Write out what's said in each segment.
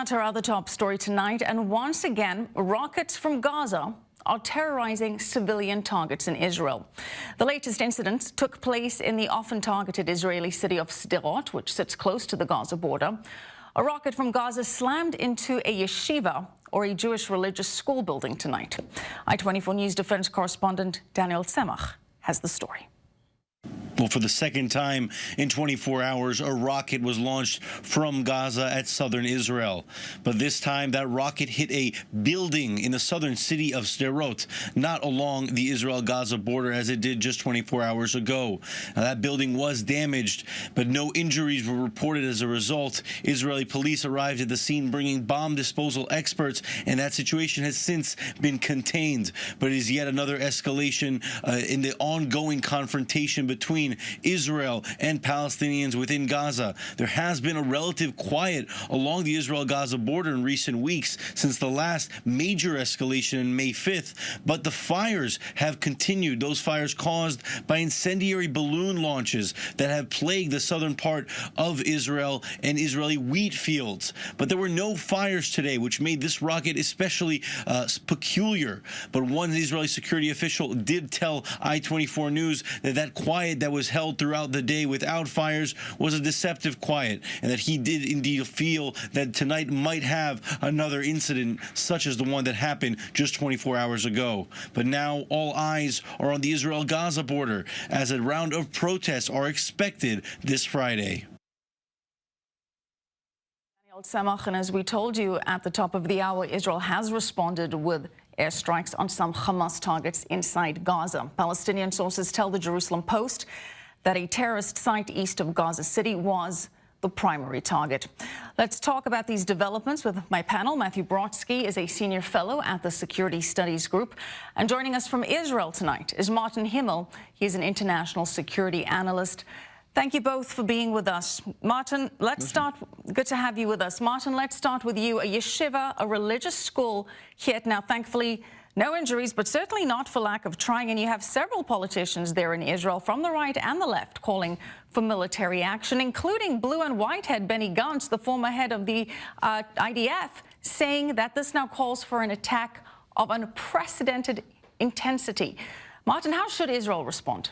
That's our other top story tonight. And once again, rockets from Gaza are terrorizing civilian targets in Israel. The latest incident took place in the often targeted Israeli city of Sderot, which sits close to the Gaza border. A rocket from Gaza slammed into a yeshiva, or a Jewish religious school building, tonight. I-24 News defense correspondent Daniel Tzemach has the story. Well, for the second time in 24 hours, a rocket was launched from Gaza at southern Israel. But this time, that rocket hit a building in the southern city of Sderot, not along the Israel-Gaza border as it did just 24 hours ago. Now, that building was damaged, but no injuries were reported as a result. Israeli police arrived at the scene bringing bomb disposal experts, and that situation has since been contained. But it is yet another escalation in the ongoing confrontation between Israel and Palestinians within Gaza. There has been a relative quiet along the Israel-Gaza border in recent weeks since the last major escalation on May 5th, but the fires have continued. Those fires caused by incendiary balloon launches that have plagued the southern part of Israel and Israeli wheat fields. But there were no fires today, which made this rocket especially peculiar. But one Israeli security official did tell I-24 News that that quiet that was held throughout the day without fires was a deceptive quiet, and that he did indeed feel that tonight might have another incident such as the one that happened just 24 hours ago. But now all eyes are on the Israel-Gaza border as a round of protests are expected this Friday. And as we told you at the top of the hour, Israel has responded with airstrikes on some Hamas targets inside Gaza. Palestinian sources tell the Jerusalem Post that a terrorist site east of Gaza City was the primary target. Let's talk about these developments with my panel. Matthew Brodsky is a senior fellow at the Security Studies Group. And joining us from Israel tonight is Martin Himel. He's an international security analyst. Thank you both for being with us. Martin, let's start. Good to have you with us. Martin, let's start with you. A yeshiva, a religious school hit. Now, thankfully, no injuries, but certainly not for lack of trying. And you have several politicians there in Israel from the right and the left calling for military action, including blue and white head Benny Gantz, the former head of the IDF, saying that this now calls for an attack of unprecedented intensity. Martin, how should Israel respond?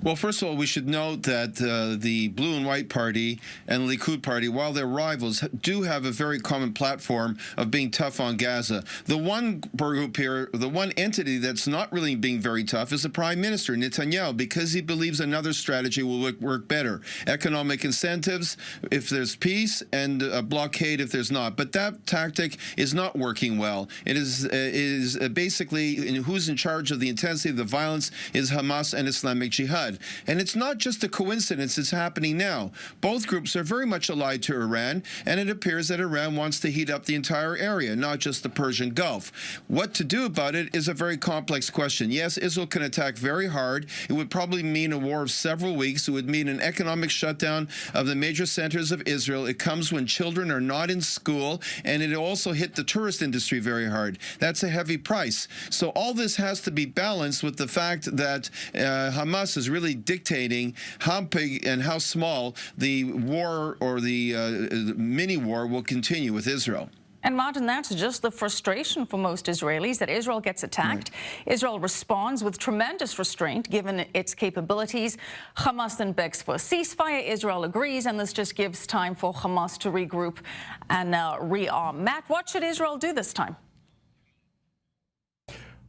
Well, first of all, we should note that the Blue and White Party and the Likud Party, while they're rivals, do have a very common platform of being tough on Gaza. The one group here, the one entity that's not really being very tough is the Prime Minister, Netanyahu, because he believes another strategy will work better. Economic incentives if there's peace, and a blockade if there's not. But that tactic is not working well. It is basically who's in charge of the intensity of the violence is Hamas and Islamic Jihad. And it's not just a coincidence it's happening now. Both groups are very much allied to Iran, and it appears that Iran wants to heat up the entire area, not just the Persian Gulf. What to do about it is a very complex question. Yes, Israel can attack very hard. It would probably mean a war of several weeks. It would mean an economic shutdown of the major centers of Israel. It comes when children are not in school, and it also hit the tourist industry very hard. That's a heavy price. So all this has to be balanced with the fact that Hamas is really dictating how big and how small the war or the mini-war will continue with Israel. And Martin, that's just the frustration for most Israelis, that Israel gets attacked. Israel responds with tremendous restraint, given its capabilities. Hamas then begs for a ceasefire. Israel agrees, and this just gives time for Hamas to regroup and rearm. Matt, what should Israel do this time?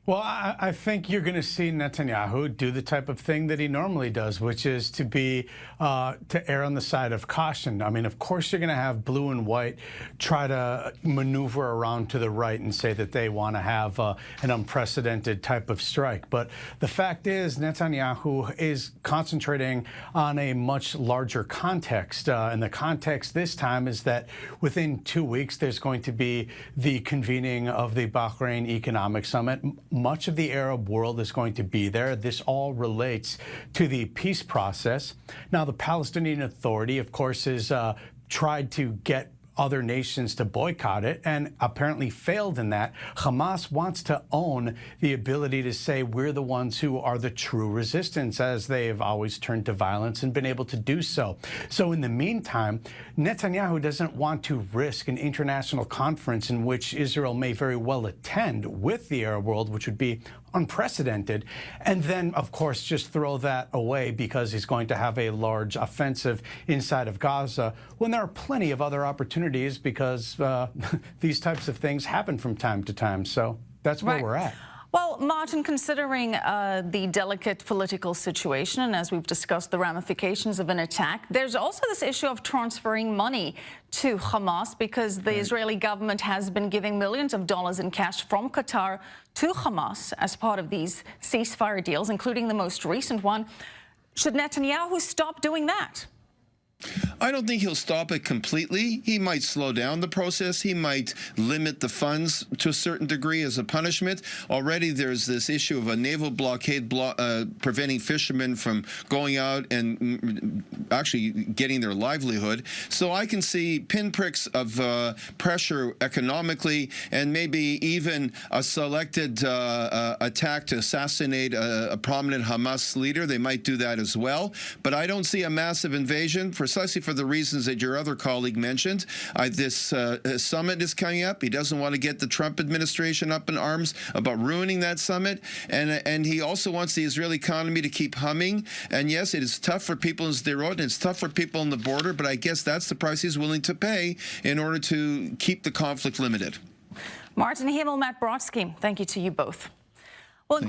Well, I think you're going to see Netanyahu do the type of thing that he normally does, which is to err on the side of caution. I mean, of course, you're going to have blue and white try to maneuver around to the right and say that they want to have an unprecedented type of strike. But the fact is, Netanyahu is concentrating on a much larger context. And the context this time is that within 2 weeks, there's going to be the convening of the Bahrain Economic Summit. Much of the Arab world is going to be there. This all relates to the peace process. Now, the Palestinian Authority, of course, has tried to get other nations to boycott it and apparently failed in that. Hamas wants to own the ability to say we're the ones who are the true resistance, as they have always turned to violence and been able to do so. So in the meantime, Netanyahu doesn't want to risk an international conference in which Israel may very well attend with the Arab world, which would be unprecedented, and then, of course, just throw that away because he's going to have a large offensive inside of Gaza, when there are plenty of other opportunities, because these types of things happen from time to time. So that's where we're at. Well, Martin, considering the delicate political situation, and as we've discussed, the ramifications of an attack, there's also this issue of transferring money to Hamas, because the Israeli government has been giving millions of dollars in cash from Qatar to Hamas as part of these ceasefire deals, including the most recent one. Should Netanyahu stop doing that? I don't think he'll stop it completely. He might slow down the process. He might limit the funds to a certain degree as a punishment. Already there's this issue of a naval blockade preventing fishermen from going out and actually getting their livelihood. So I can see pinpricks of pressure economically, and maybe even a selected attack to assassinate a prominent Hamas leader. They might do that as well. But I don't see a massive invasion, precisely for the reasons that your other colleague mentioned. This summit is coming up. He doesn't want to get the Trump administration up in arms about ruining that summit. And he also wants the Israeli economy to keep humming. And yes, it is tough for people in Sderot, and it's tough for people on the border, but I guess that's the price he's willing to pay in order to keep the conflict limited. Martin Himel, Matt Brodsky, thank you to you both.